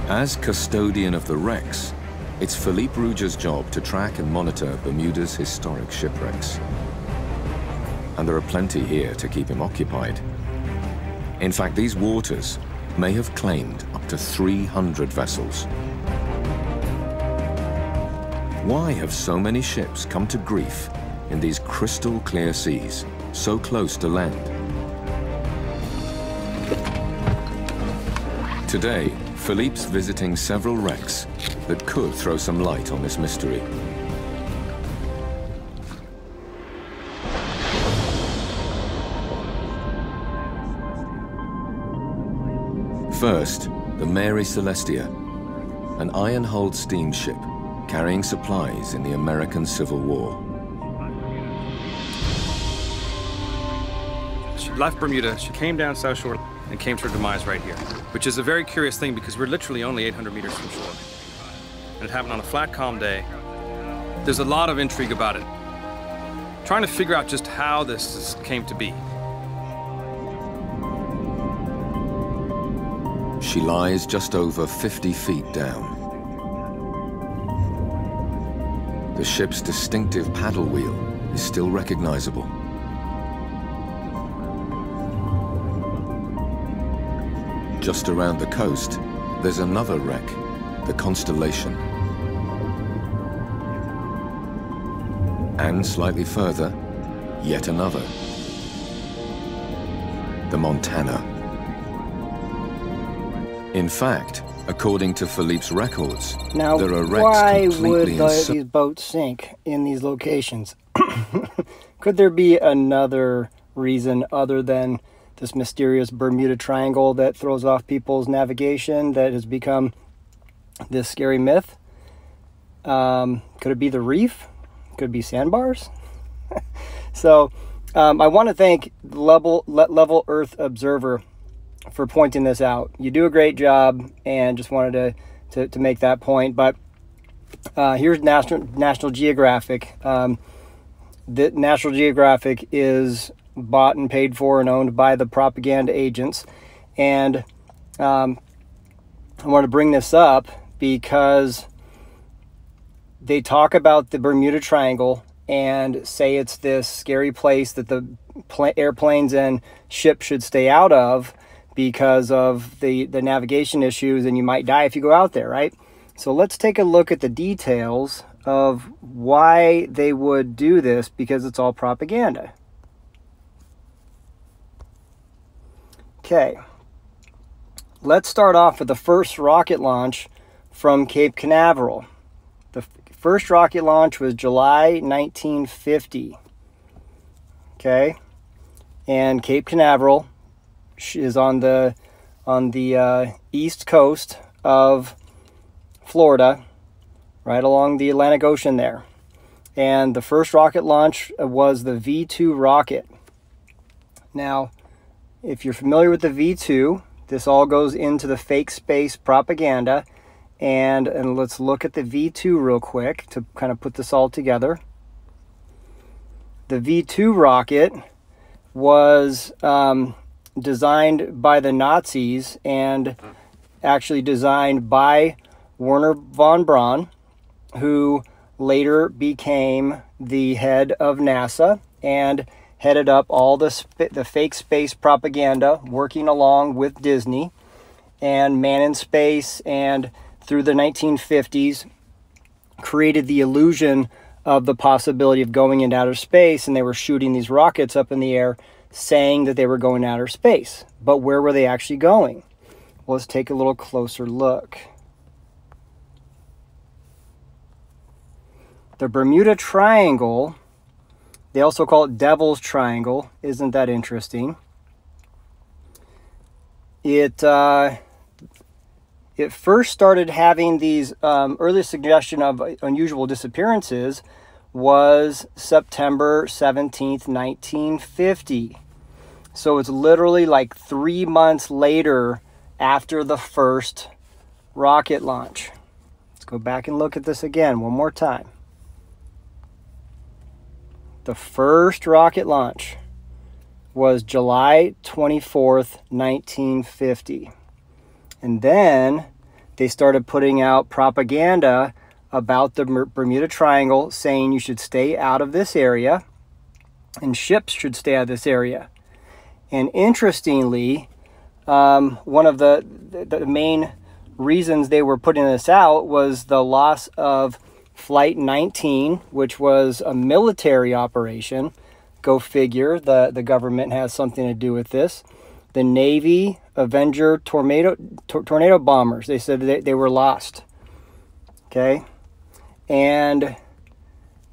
As custodian of the wrecks, it's Philippe Rouger's job to track and monitor Bermuda's historic shipwrecks. And there are plenty here to keep him occupied. In fact, these waters may have claimed up to 300 vessels. Why have so many ships come to grief in these crystal clear seas, so close to land? Today, Philippe's visiting several wrecks that could throw some light on this mystery. First, the Mary Celestia, an iron-hulled steamship carrying supplies in the American Civil War. She left Bermuda, she came down South Shore and came to her demise right here, which is a very curious thing because we're literally only 800 meters from shore. And it happened on a flat, calm day. There's a lot of intrigue about it. Trying to figure out just how this came to be. She lies just over 50 feet down. The ship's distinctive paddle wheel is still recognizable. Just around the coast, there's another wreck, the Constellation. And slightly further, yet another, the Montana. In fact, according to Philippe's records, now, there are wrecks why completely would these boats sink in these locations? Could there be another reason other than this mysterious Bermuda Triangle that throws off people's navigation that has become this scary myth? Could it be the reef? Could it be sandbars? So I want to thank Level Earth Observer for pointing this out. You do a great job, and just wanted to make that point. But here's National Geographic. The National Geographic is bought and paid for and owned by the propaganda agents, and I want to bring this up because they talk about the Bermuda Triangle and say it's this scary place that the airplanes and ships should stay out of because of the navigation issues, and you might die if you go out there, right? So let's take a look at the details of why they would do this, because it's all propaganda. Okay, let's start off with the first rocket launch from Cape Canaveral. The first rocket launch was July 1950. Okay, and Cape Canaveral is on the east coast of Florida, right along the Atlantic Ocean there. And the first rocket launch was the V2 rocket. Now, if you're familiar with the V2, this all goes into the fake space propaganda. And let's look at the V2 real quick to kind of put this all together. The V2 rocket was designed by the Nazis and actually designed by Werner von Braun, who later became the head of NASA and headed up all the fake space propaganda, working along with Disney and Man in Space, and through the 1950s created the illusion of the possibility of going into outer space, and they were shooting these rockets up in the air saying that they were going to outer space. But where were they actually going? Well, let's take a little closer look. The Bermuda Triangle, they also call it Devil's Triangle. Isn't that interesting? It first started having these early suggestion of unusual disappearances was September 17th, 1950. So it's literally like 3 months later after the first rocket launch. Let's go back and look at this again one more time. The first rocket launch was July 24th, 1950. And then they started putting out propaganda about the Bermuda Triangle, saying you should stay out of this area and ships should stay out of this area. And interestingly, one of the main reasons they were putting this out was the loss of Flight 19, which was a military operation. Go figure, the government has something to do with this. The Navy Avenger tornado bombers, they said they were lost. Okay. And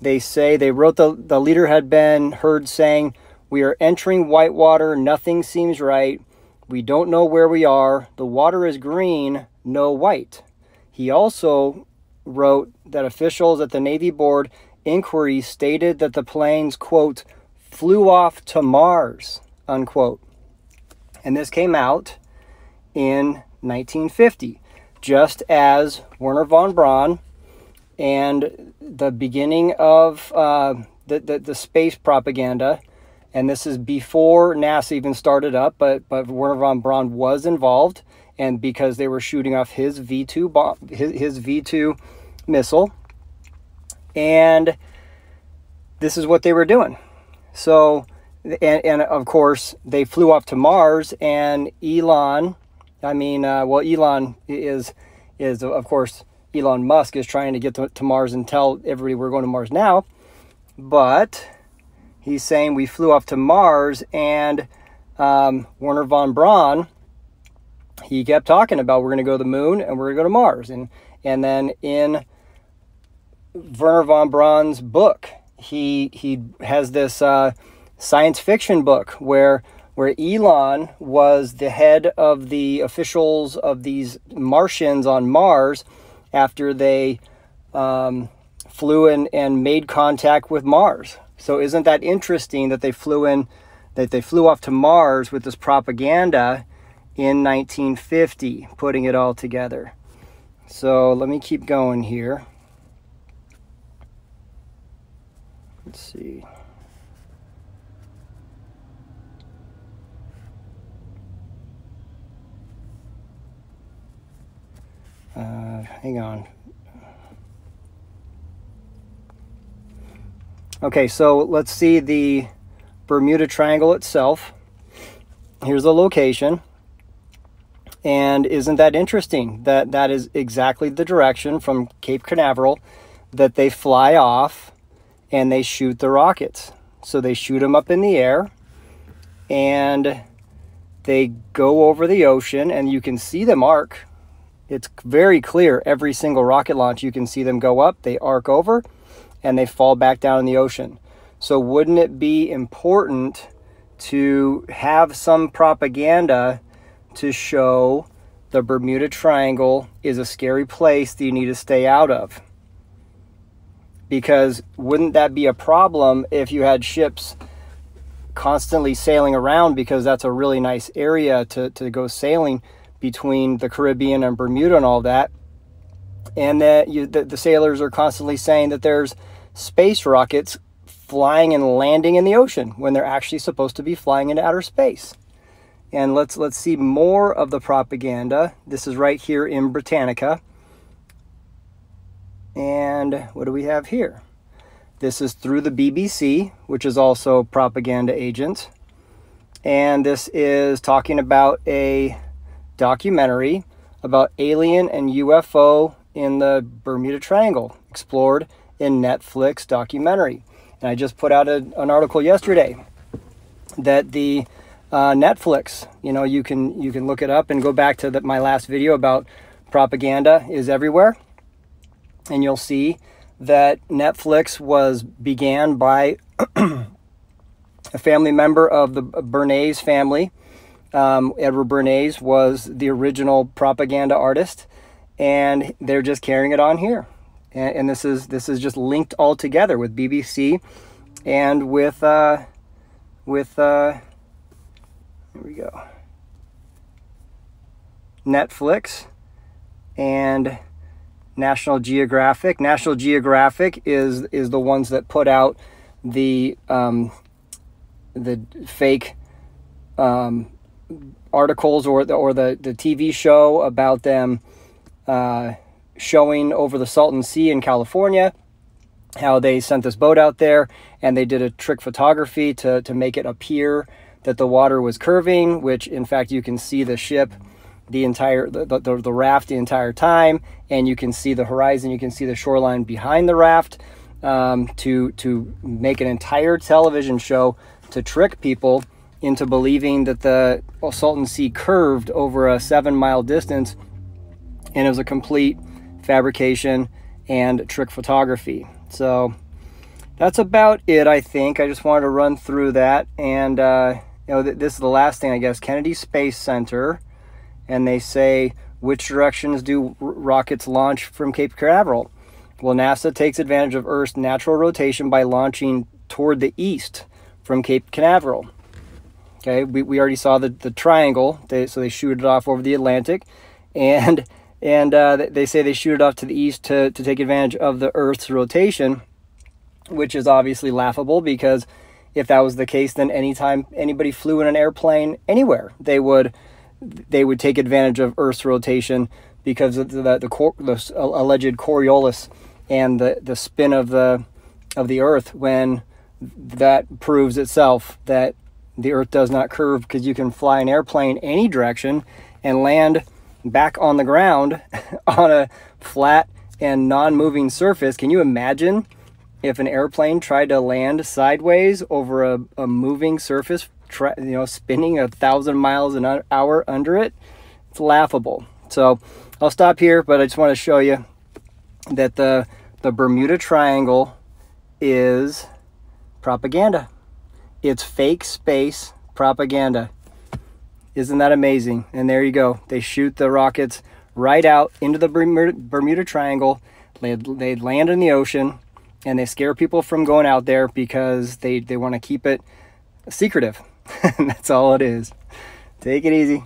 they say, they wrote the leader had been heard saying, "We are entering whitewater. Nothing seems right. We don't know where we are. The water is green, no white." He also wrote that officials at the Navy Board inquiry stated that the planes, quote, "flew off to Mars," unquote. And this came out in 1950, just as Wernher von Braun and the beginning of the space propaganda. And this is before NASA even started up, but Wernher von Braun was involved, and because they were shooting off his V2 bomb, his V2 missile, and this is what they were doing. So, and of course, they flew up to Mars, and Elon is of course, Elon Musk is trying to get to Mars and tell everybody we're going to Mars now, but he's saying we flew up to Mars, and Wernher von Braun, he kept talking about we're going to go to the moon and we're going to go to Mars, and then in Wernher von Braun's book, he has this science fiction book where Elon was the head of the officials of these Martians on Mars after they flew in and made contact with Mars. So isn't that interesting that they flew off to Mars with this propaganda in 1950, putting it all together. So let me keep going here. Let's see. Hang on. Okay, so let's see the Bermuda Triangle itself. Here's the location. And isn't that interesting that that is exactly the direction from Cape Canaveral that they fly off and they shoot the rockets. So they shoot them up in the air and they go over the ocean, and you can see them arc. It's very clear. Every single rocket launch, you can see them go up, they arc over, and they fall back down in the ocean. So wouldn't it be important to have some propaganda to show the Bermuda Triangle is a scary place that you need to stay out of? Because wouldn't that be a problem if you had ships constantly sailing around, because that's a really nice area to go sailing between the Caribbean and Bermuda and all that, and that the sailors are constantly saying that there's space rockets flying and landing in the ocean when they're actually supposed to be flying into outer space. And let's see more of the propaganda. This is right here in Britannica. And what do we have here? This is through the BBC, which is also propaganda agent. And this is talking about a documentary about alien and UFO in the Bermuda Triangle, explored in Netflix documentary. And I just put out an article yesterday that the Netflix, you can look it up and go back to my last video about propaganda is everywhere, and you'll see that Netflix began by a family member of the Bernays family. Edward Bernays was the original propaganda artist, and they're just carrying it on here. And this is just linked all together with BBC and with here we go, Netflix and National Geographic. National Geographic is the ones that put out the fake articles or the TV show about them showing over the Salton Sea in California, how they sent this boat out there and they did a trick photography to make it appear that the water was curving, which in fact you can see the ship, the raft the entire time, and you can see the horizon, you can see the shoreline behind the raft, to make an entire television show to trick people into believing that the Salton Sea curved over a 7-mile distance, and it was a complete fabrication and trick photography. So that's about it, I think. I just wanted to run through that. And this is the last thing, I guess. Kennedy Space Center, and they say, which directions do rockets launch from Cape Canaveral? Well, NASA takes advantage of Earth's natural rotation by launching toward the east from Cape Canaveral. Okay, we already saw the triangle, so they shoot it off over the Atlantic, and they say they shoot it off to the east to take advantage of the Earth's rotation, which is obviously laughable, because if that was the case, then anytime anybody flew in an airplane anywhere, they would take advantage of Earth's rotation, because of the alleged Coriolis and the spin of the Earth, when that proves itself that the Earth does not curve, because you can fly an airplane any direction and land back on the ground on a flat and non-moving surface. Can you imagine if an airplane tried to land sideways over a moving surface, spinning 1,000 miles an hour under it? It's laughable. So I'll stop here, but I just want to show you that the Bermuda Triangle is propaganda. It's fake space propaganda. Isn't that amazing? And there you go. They shoot the rockets right out into the Bermuda Triangle. They land in the ocean, and they scare people from going out there because they want to keep it secretive. And that's all it is. Take it easy.